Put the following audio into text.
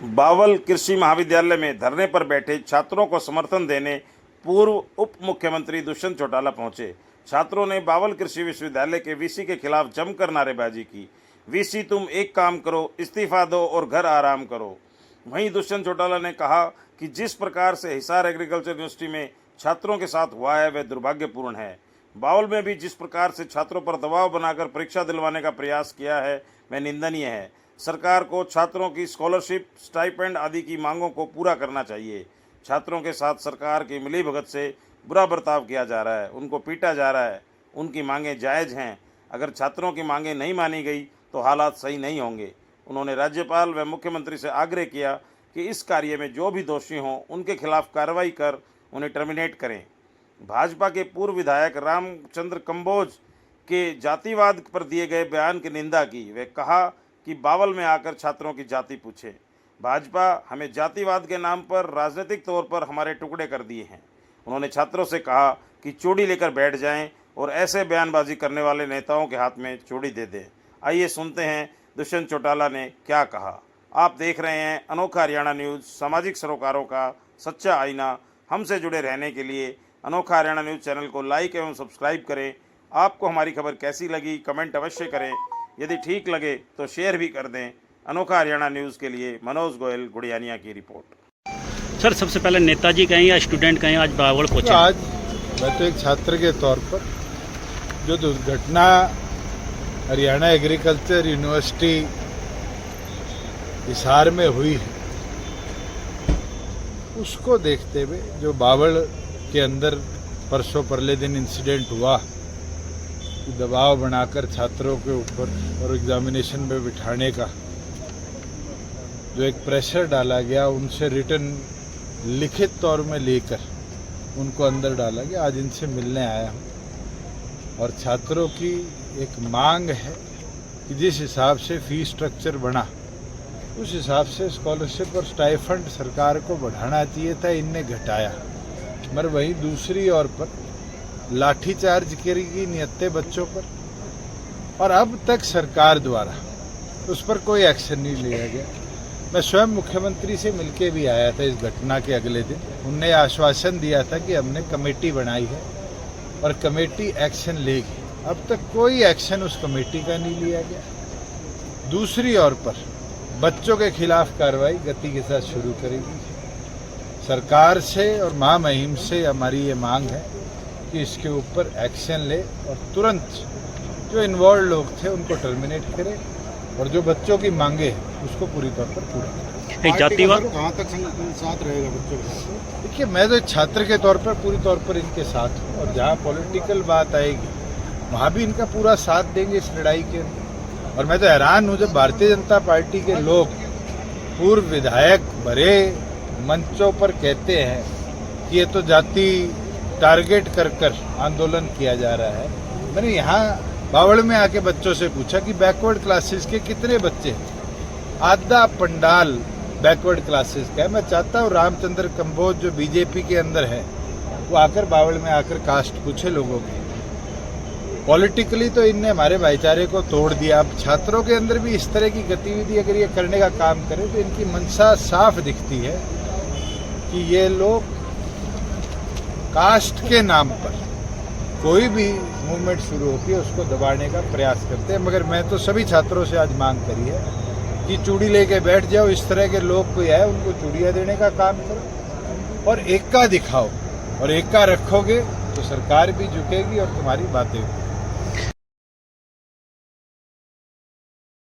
बावल कृषि महाविद्यालय में धरने पर बैठे छात्रों को समर्थन देने पूर्व उप मुख्यमंत्री दुष्यंत चौटाला पहुंचे। छात्रों ने बावल कृषि विश्वविद्यालय के वीसी के खिलाफ जमकर नारेबाजी की। वीसी तुम एक काम करो, इस्तीफा दो और घर आराम करो। वहीं दुष्यंत चौटाला ने कहा कि जिस प्रकार से हिसार एग्रीकल्चर यूनिवर्सिटी में छात्रों के साथ हुआ है वह दुर्भाग्यपूर्ण है। बावल में भी जिस प्रकार से छात्रों पर दबाव बनाकर परीक्षा दिलवाने का प्रयास किया है वह निंदनीय है। सरकार को छात्रों की स्कॉलरशिप, स्टाइपेंड आदि की मांगों को पूरा करना चाहिए। छात्रों के साथ सरकार की मिलीभगत से बुरा बर्ताव किया जा रहा है, उनको पीटा जा रहा है। उनकी मांगें जायज़ हैं। अगर छात्रों की मांगें नहीं मानी गई तो हालात सही नहीं होंगे। उन्होंने राज्यपाल व मुख्यमंत्री से आग्रह किया कि इस कार्य में जो भी दोषी हों उनके खिलाफ कार्रवाई कर उन्हें टर्मिनेट करें। भाजपा के पूर्व विधायक रामचंद्र कंबोज के जातिवाद पर दिए गए बयान की निंदा की। वे कहा कि बावल में आकर छात्रों की जाति पूछे। भाजपा हमें जातिवाद के नाम पर राजनीतिक तौर पर हमारे टुकड़े कर दिए हैं। उन्होंने छात्रों से कहा कि चूड़ी लेकर बैठ जाएं और ऐसे बयानबाजी करने वाले नेताओं के हाथ में चूड़ी दे दें। आइए सुनते हैं दुष्यंत चौटाला ने क्या कहा। आप देख रहे हैं अनोखा हरियाणा न्यूज़, सामाजिक सरोकारों का सच्चा आईना। हमसे जुड़े रहने के लिए अनोखा हरियाणा न्यूज़ चैनल को लाइक एवं सब्सक्राइब करें। आपको हमारी खबर कैसी लगी कमेंट अवश्य करें। यदि ठीक लगे तो शेयर भी कर दें। अनोखा हरियाणा न्यूज़ के लिए मनोज गोयल, गुड़ियानिया की रिपोर्ट। सर, सबसे पहले नेताजी कहें या स्टूडेंट कहें, आज बावल पहुंचे? तो आज मैं तो एक छात्र के तौर पर जो दुर्घटना हरियाणा एग्रीकल्चर यूनिवर्सिटी हिसार में हुई है उसको देखते हुए, जो बावल के अंदर परसों परले दिन इंसिडेंट हुआ, दबाव बनाकर छात्रों के ऊपर और एग्जामिनेशन में बिठाने का जो एक प्रेशर डाला गया, उनसे रिटर्न लिखित तौर में लेकर उनको अंदर डाला गया। आज इनसे मिलने आया हूँ और छात्रों की एक मांग है कि जिस हिसाब से फीस स्ट्रक्चर बना उस हिसाब से स्कॉलरशिप और स्टाइफंड सरकार को बढ़ाना चाहिए था, इनने घटाया। मगर वहीं दूसरी ओर पर लाठीचार्ज करेगी नियत्ते बच्चों पर, और अब तक सरकार द्वारा उस पर कोई एक्शन नहीं लिया गया। मैं स्वयं मुख्यमंत्री से मिलके भी आया था इस घटना के अगले दिन। उनने आश्वासन दिया था कि हमने कमेटी बनाई है और कमेटी एक्शन लेगी। अब तक कोई एक्शन उस कमेटी का नहीं लिया गया। दूसरी ओर पर बच्चों के खिलाफ कार्रवाई गति के साथ शुरू करेगी। सरकार से और महामहिम से हमारी ये मांग है कि इसके ऊपर एक्शन ले और तुरंत जो इन्वॉल्व लोग थे उनको टर्मिनेट करे और जो बच्चों की मांगे हैं उसको पूरी तौर पर पूरा करें। जातिवाद कहाँ तक साथ रहेगा बच्चों के साथ? देखिए, मैं तो एक छात्र के तौर पर पूरी तौर पर इनके साथ हूँ और जहाँ पॉलिटिकल बात आएगी वहाँ भी इनका पूरा साथ देंगे इस लड़ाई के अंदर। और मैं तो हैरान हूँ जब भारतीय जनता पार्टी के लोग, पूर्व विधायक बड़े मंचों पर कहते हैं कि ये तो जाति टारगेट कर कर आंदोलन किया जा रहा है। मैंने यहाँ बावल में आके बच्चों से पूछा कि बैकवर्ड क्लासेस के कितने बच्चे हैं? आधा पंडाल बैकवर्ड क्लासेस का है। मैं चाहता हूँ रामचंद्र कंबोज जो बीजेपी के अंदर है वो आकर बावल में आकर कास्ट पूछे लोगों की। पॉलिटिकली तो इनने हमारे भाईचारे को तोड़ दिया। अब छात्रों के अंदर भी इस तरह की गतिविधि अगर ये करने का काम करे तो इनकी मंशा साफ दिखती है कि ये लोग कास्ट के नाम पर कोई भी मूवमेंट शुरू होती है उसको दबाने का प्रयास करते हैं। मगर मैं तो सभी छात्रों से आज मांग करी है कि चूड़ी लेके बैठ जाओ। इस तरह के लोग कोई आए उनको चूड़ियाँ देने का काम करो और एकता दिखाओ, और एकता रखोगे तो सरकार भी झुकेगी और तुम्हारी बातें भी।